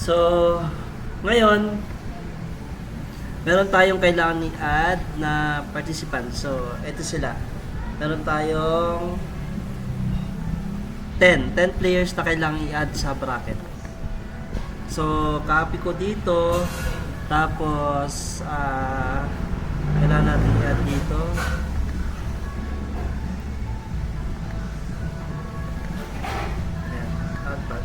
So, ngayon, meron tayong kailangan i-add na participant. So, ito sila. Meron tayong 10 players na kailangan i-add sa bracket. So, copy ko dito. Tapos, kailangan natin i-add dito. Ayan, add back.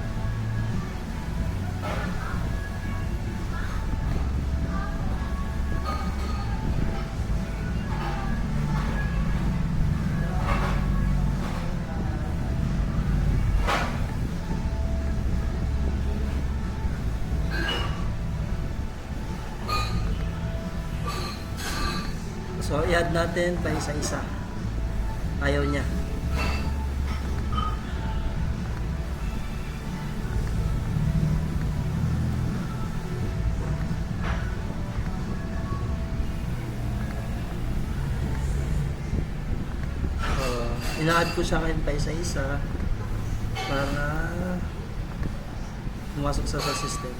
So, i-add natin pa isa-isa. Ayaw niya. So, ina-add ko siya ngayon pa isa-isa para pumasok sa system.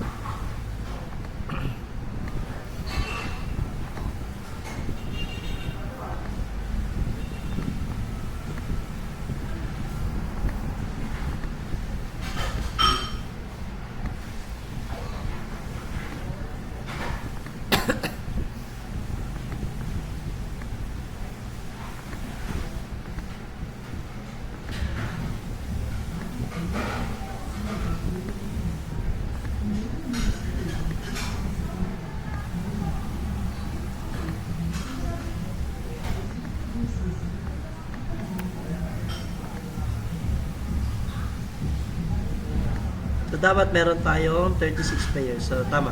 So, dapat meron tayong 36 players. So, tama.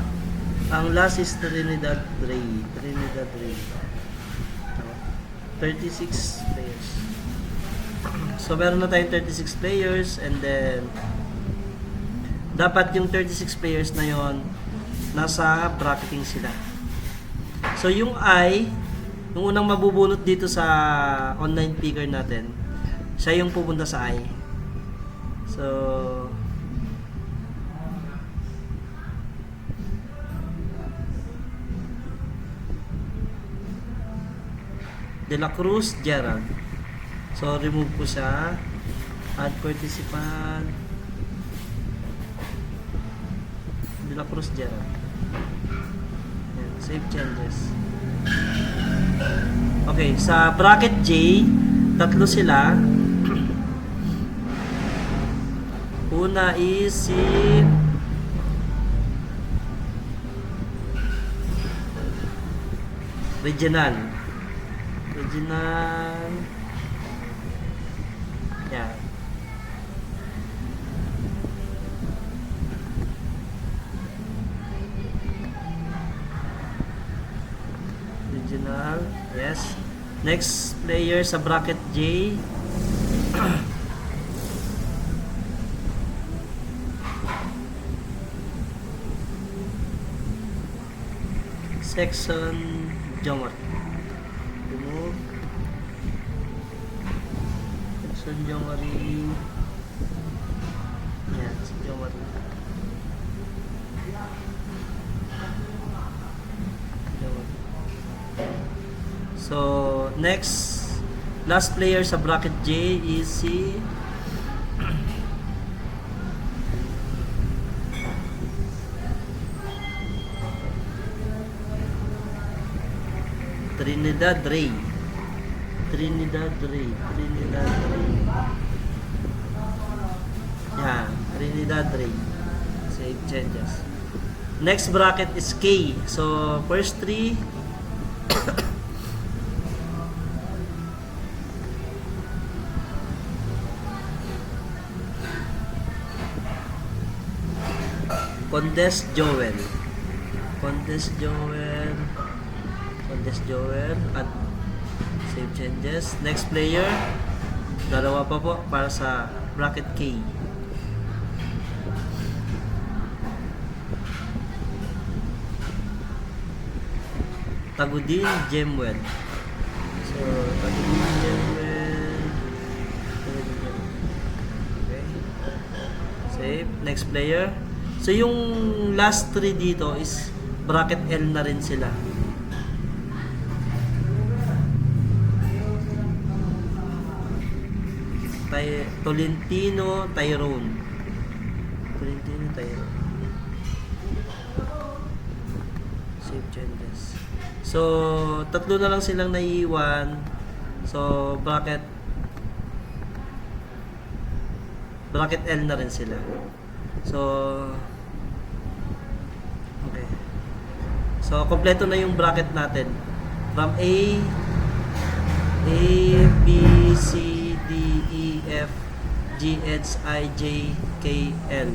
Ang last is Trinidad Ray. Trinidad Ray. Tama. 36 players. So, meron na tayong 36 players and then dapat yung 36 players na yon nasa bracketing sila. So, yung I, yung unang mabubunot dito sa online picker natin, siya yung pupunta sa I. So, De La Cruz, Gerald. So, remove ko siya. Add participant. De La Cruz, Gerald. Ayan, save changes. Okay, sa bracket J, tatlo sila. Una is si Regional. Yan. Regional. Yes. Next player sa bracket J. Section Jomar. Remove. Section Jomari. Yan, si Jomari. So, next, last player sa bracket J is si Trinidad Ray. Trinidad Ray. Trinidad Ray. Yan, Trinidad Ray. Save changes. Next bracket is K. So, first three Condes Joel. Condes Joel. Condes Joel. At save changes. Next player. Dalawa pa po para sa bracket K. Tagudin Jemwell. So, Tagudin Jemwell. Okay. Save. Next player. So yung last 3 dito is bracket L na rin sila. Tolentino, Tyrone. Tolentino, Tyrone. Save changes. So, tatlo na lang silang naiiwan. So, bracket L na rin sila. So, okay. So, kompleto na yung bracket natin. From A, B, C, D, E, F, G, H, I, J, K, L.